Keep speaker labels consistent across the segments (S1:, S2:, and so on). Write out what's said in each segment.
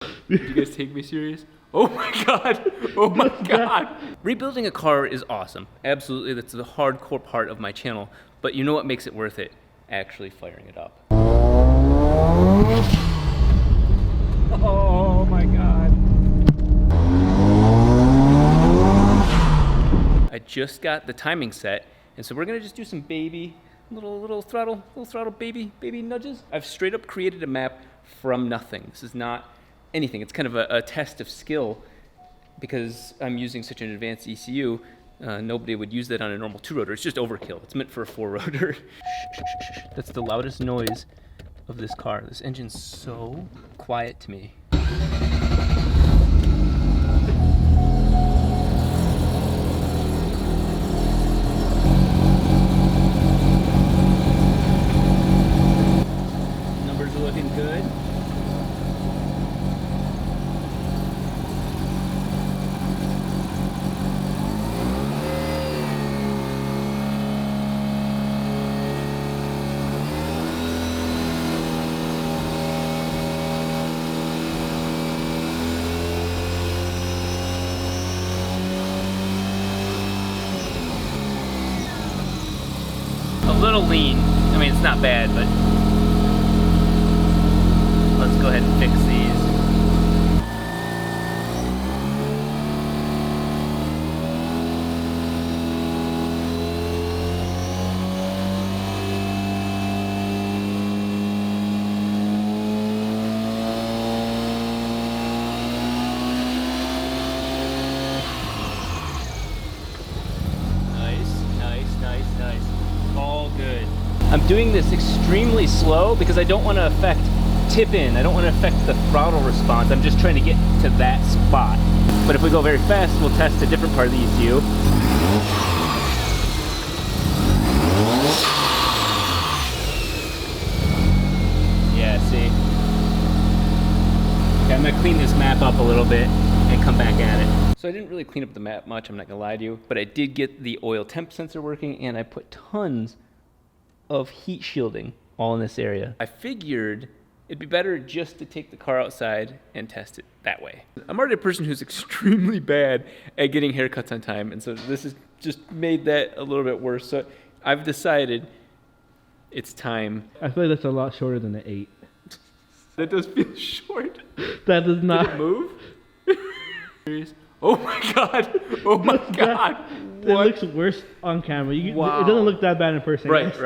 S1: Did you guys take me serious? Oh my god! Oh my god! Rebuilding a car is awesome. Absolutely, that's the hardcore part of my channel. But you know what makes it worth it? Actually firing it up. Oh my god. I just got the timing set, and so we're gonna just do some baby, little throttle baby nudges. I've straight up created a map from nothing. This is not anything. It's kind of a test of skill because I'm using such an advanced ECU. Nobody would use that on a normal 2-rotor. It's just overkill. It's meant for a 4-rotor. That's the loudest noise of this car. This engine's so quiet to me. Numbers are looking good. A little lean. I mean, it's not bad, but let's go ahead and fix these. Nice. All good. I'm doing this extremely slow because I don't want to affect tip in. I don't want to affect the throttle response. I'm just trying to get to that spot. But if we go very fast, we'll test a different part of the ECU. Yeah, see? Okay, I'm gonna clean this map up a little bit and come back at it. So I didn't really clean up the map much, I'm not gonna lie to you, but I did get the oil temp sensor working and I put tons of heat shielding all in this area. I figured it'd be better just to take the car outside and test it that way. I'm already a person who's extremely bad at getting haircuts on time, and so this has just made that a little bit worse. So I've decided it's time.
S2: I feel like that's a lot shorter than the 8.
S1: That does feel short.
S2: That does not.
S1: Did it move? Serious? Oh my god! Oh my god!
S2: It looks worse on camera.
S1: Wow.
S2: It doesn't look that bad in person.
S1: Right.
S2: I have to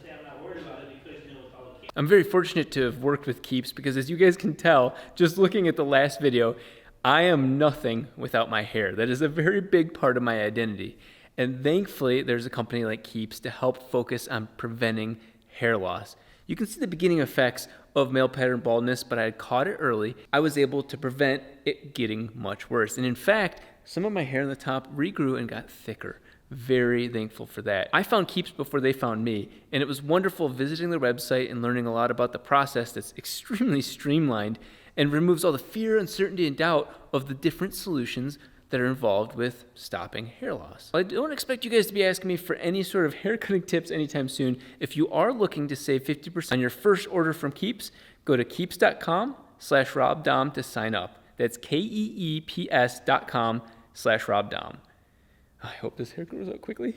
S2: say I'm not worried about it because you know it's all.
S1: I'm very fortunate to have worked with Keeps because, as you guys can tell, just looking at the last video, I am nothing without my hair. That is a very big part of my identity. And thankfully, there's a company like Keeps to help focus on preventing hair loss. You can see the beginning effects of male pattern baldness, but I had caught it early. I was able to prevent it getting much worse. And in fact, some of my hair on the top regrew and got thicker. Very thankful for that. I found Keeps before they found me, and it was wonderful visiting their website and learning a lot about the process that's extremely streamlined and removes all the fear, uncertainty, and doubt of the different solutions that are involved with stopping hair loss. I don't expect you guys to be asking me for any sort of hair cutting tips anytime soon. If you are looking to save 50% on your first order from Keeps, go to keeps.com/RobDahm to sign up. That's KEEPS.com/RobDahm. I hope this hair grows out quickly.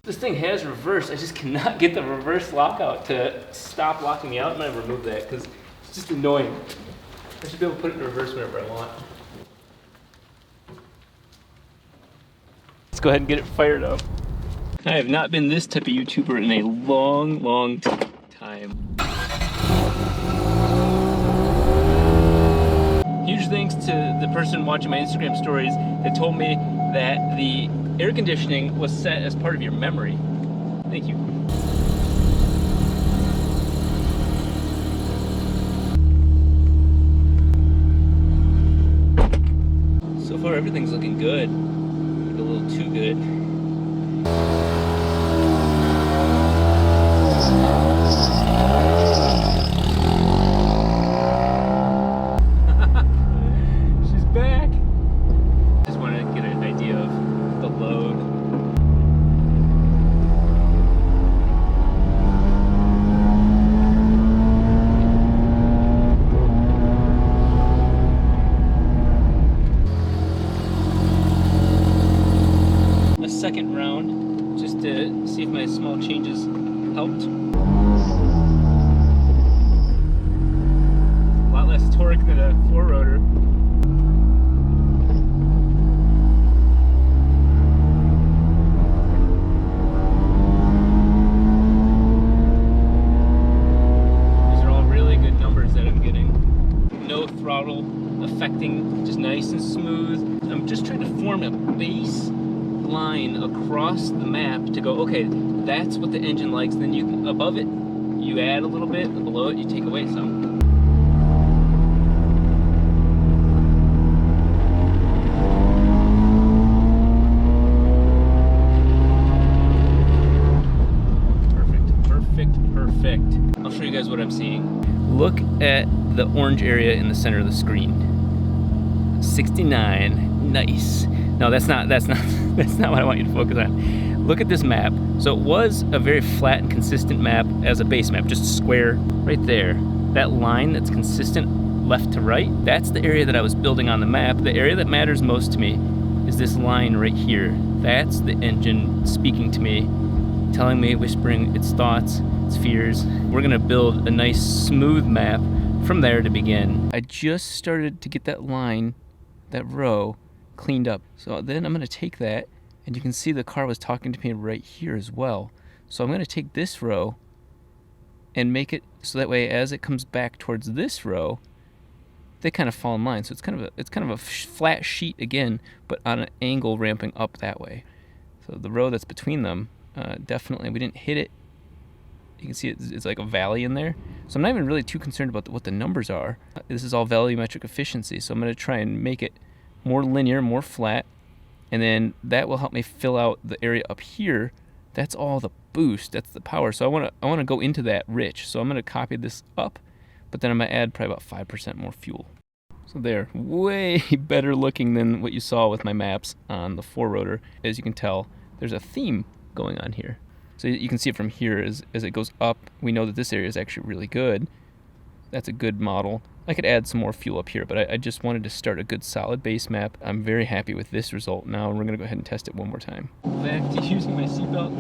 S1: This thing has reverse. I just cannot get the reverse lockout to stop locking me out. I'm gonna remove that because it's just annoying. I should be able to put it in reverse whenever I want. Let's go ahead and get it fired up. I have not been this type of YouTuber in a long time. Huge thanks to the person watching my Instagram stories that told me that the air conditioning was set as part of your memory. Thank you. So far everything's looking good. A little too good. She's back. Just wanted to get an idea of the load. four rotor. These are all really good numbers that I'm getting. No throttle affecting, just nice and smooth. I'm just trying to form a base line across the map to go, okay, that's what the engine likes. Then you can, above it, you add a little bit, and below it, you take away some. Perfect. I'll show you guys what I'm seeing. Look at the orange area in the center of the screen. 69, nice. No, that's not that's not what I want you to focus on. Look at this map. So it was a very flat and consistent map as a base map, just a square right there. That line that's consistent left to right, that's the area that I was building on the map. The area that matters most to me is this line right here. That's the engine speaking to me, telling me, whispering its thoughts, its fears. We're gonna build a nice smooth map from there to begin. I just started to get that line, that row, cleaned up. So then I'm gonna take that, and you can see the car was talking to me right here as well. So I'm gonna take this row and make it so that way as it comes back towards this row, they kind of fall in line. So it's kind of a flat sheet again, but on an angle ramping up that way. So the row that's between them, definitely, we didn't hit it. You can see it's like a valley in there. So I'm not even really too concerned about what the numbers are. This is all volumetric efficiency. So I'm gonna try and make it more linear, more flat. And then that will help me fill out the area up here. That's all the boost, that's the power. So I wanna go into that rich. So I'm gonna copy this up, but then I'm gonna add probably about 5% more fuel. So there, way better looking than what you saw with my maps on the four rotor. As you can tell, there's a theme going on here. So you can see it from here as it goes up. We know that this area is actually really good. That's a good model. I could add some more fuel up here, but I just wanted to start a good solid base map. I'm very happy with this result now, and we're gonna go ahead and test it one more time. Back to using my seatbelt.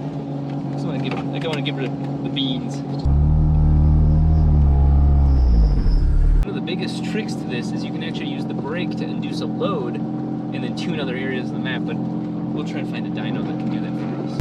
S1: So I want to get rid of the beans. One of the biggest tricks to this is you can actually use the brake to induce a load and then tune other areas of the map, but we'll try and find a dyno that can do that for us.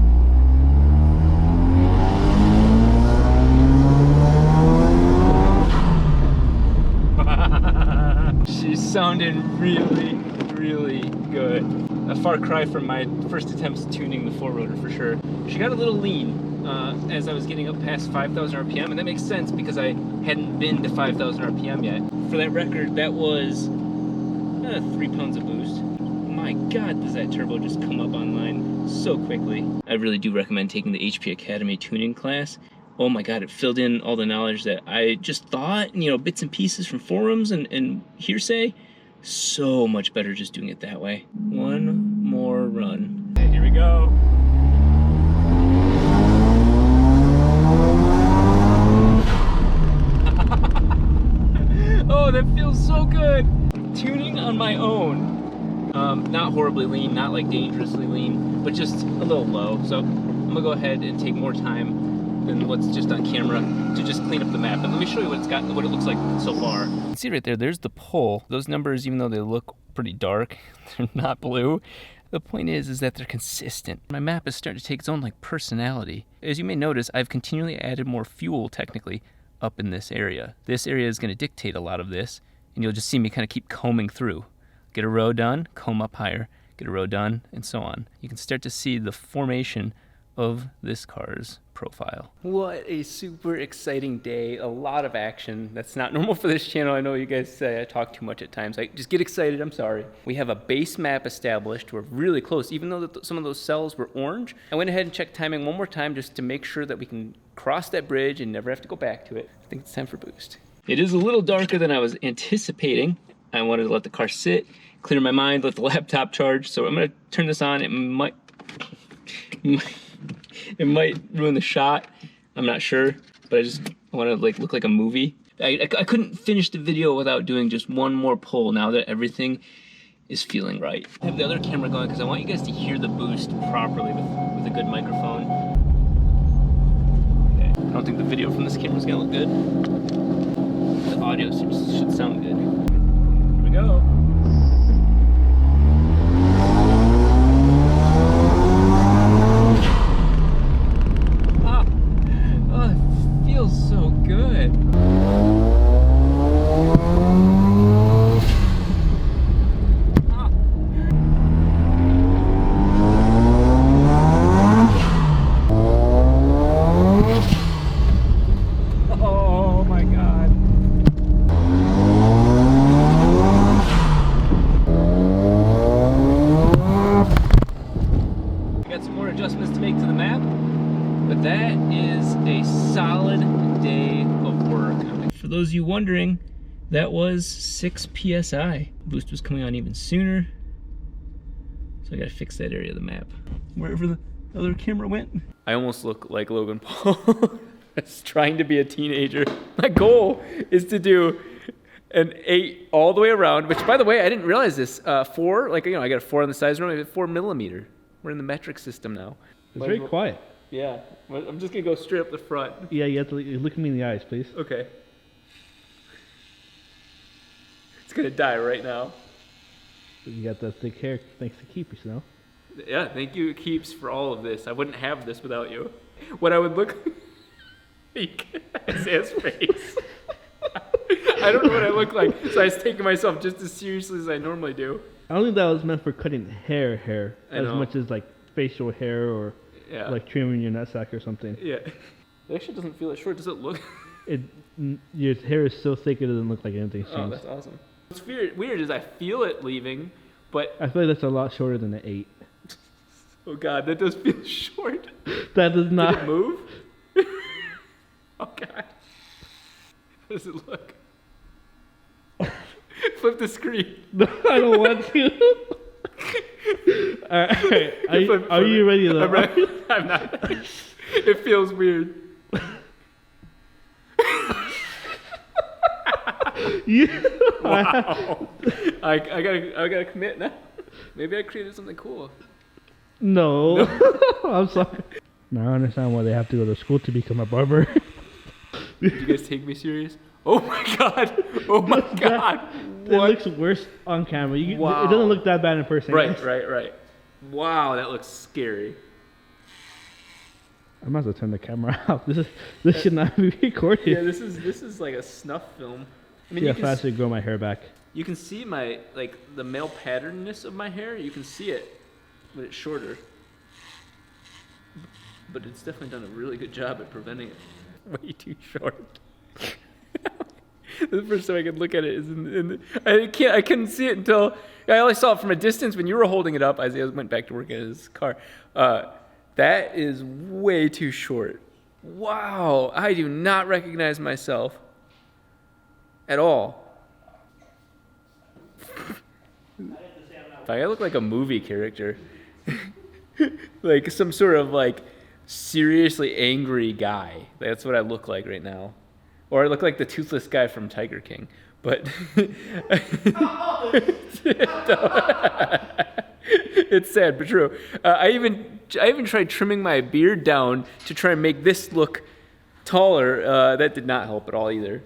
S1: She's sounding really, really good. A far cry from my first attempts tuning the four rotor for sure. She got a little lean as I was getting up past 5,000 RPM, and that makes sense because I hadn't been to 5,000 RPM yet. For that record, that was 3 pounds of boost. My God, does that turbo just come up online so quickly. I really do recommend taking the HP Academy tuning class. Oh my God, it filled in all the knowledge that I just thought, you know, bits and pieces from forums and hearsay. So much better just doing it that way. One more run. Okay, here we go. Oh, that feels so good. Tuning on my own. Not horribly lean, not like dangerously lean, but just a little low. So I'm gonna go ahead and take more time than what's just on camera to just clean up the map. And let me show you what it looks like so far. You can see right there's the pole. Those numbers, even though they look pretty dark, they're not blue. The point is that they're consistent. My map is starting to take its own like personality. As you may notice, I've continually added more fuel technically up in this area. This area is gonna dictate a lot of this, and you'll just see me kind of keep combing through. Get a row done, comb up higher, get a row done, and so on. You can start to see the formation of this car's profile. What a super exciting day, a lot of action. That's not normal for this channel. I know you guys say I talk too much at times. I just get excited, I'm sorry. We have a base map established. We're really close, even though some of those cells were orange. I went ahead and checked timing one more time just to make sure that we can cross that bridge and never have to go back to it. I think it's time for boost. It is a little darker than I was anticipating. I wanted to let the car sit, clear my mind, let the laptop charge. So I'm gonna turn this on. It might ruin the shot. I'm not sure, but I want to like look like a movie. I couldn't finish the video without doing just one more pull now that everything is feeling right. I have the other camera going because I want you guys to hear the boost properly with a good microphone. Okay. I don't think the video from this camera is gonna look good. The audio should sound good. we go. Ah, oh, it feels so good. Oh my God. I got some more adjustments to make to the map, but that is a solid day of work. For those of you wondering, that was 6 PSI. Boost was coming on even sooner, so I gotta fix that area of the map. Wherever the other camera went. I almost look like Logan Paul. It's trying to be a teenager. My goal is to do an 8 all the way around, which, by the way, I didn't realize this. 4, like, you know, I got a 4 on the size rim, I have 4 millimeter. We're in the metric system now.
S3: It's very quiet.
S1: Yeah, I'm just gonna go straight up the front.
S3: Yeah, you have to look me in the eyes, please.
S1: Okay. It's gonna die right now.
S3: You got the thick hair thanks to Keepers, you know?
S1: Yeah, thank you, Keeps, for all of this. I wouldn't have this without you. What I would look... Isaiah's face. I don't know what I look like, so I was taking myself just as seriously as I normally do.
S3: I don't think that was meant for cutting hair as
S1: know.
S3: much as like facial hair or
S1: Yeah.
S3: like trimming your nutsack or something.
S1: Yeah. It actually doesn't feel that short. Does it look?
S3: Your hair is so thick it doesn't look like anything's changed.
S1: Oh, that's awesome. What's weird is I feel it leaving, but...
S3: I feel like that's a lot shorter than an 8.
S1: Oh God, that does feel short.
S3: That does not...
S1: Did it move? Oh God. How does it look? Flip the screen.
S3: No, I don't want to. Alright, are you ready though?
S1: I'm ready. I'm not. It feels weird. Wow. I gotta commit now. Maybe I created something cool.
S3: No. I'm sorry. Now I understand why they have to go to school to become a barber.
S1: Did you guys take me serious? Oh my God. Oh my God.
S3: It looks worse on camera.
S1: Wow.
S3: It doesn't look that bad in person.
S1: Right. Wow, that looks scary.
S3: I might as well turn the camera off. This should not be recorded.
S1: Yeah, this is like a snuff film. I mean,
S3: See how fast I grow my hair back.
S1: You can see my, like, the male patternness of my hair. You can see it, but it's shorter. But it's definitely done a really good job at preventing it. Way too short. The first time I could look at it is I couldn't see it until I only saw it from a distance when you were holding it up. Isaiah went back to work in his car. That is way too short. Wow, I do not recognize myself at all. I look like a movie character. Like some sort of like seriously angry guy. That's what I look like right now. Or I look like the toothless guy from Tiger King. But it's sad but true. I even tried trimming my beard down to try and make this look taller. That did not help at all either.